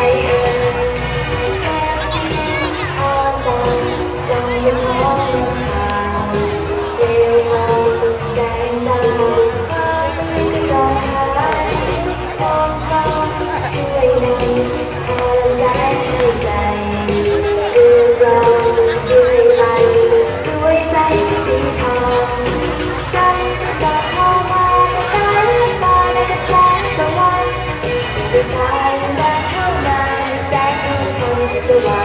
เอ่ยพอใจจงยังมองผ่านเร็วมาสุดแสงตาความมือก็หายมองฟ้าช่วยหน่อยพอใจให้ใจเรื่องราวเรื่อยไปด้วยใจสีทองใจจะเข้ามาในใจตาในกระแสสวรรค์จะทางได้เข้ามาแสงของจักรวาล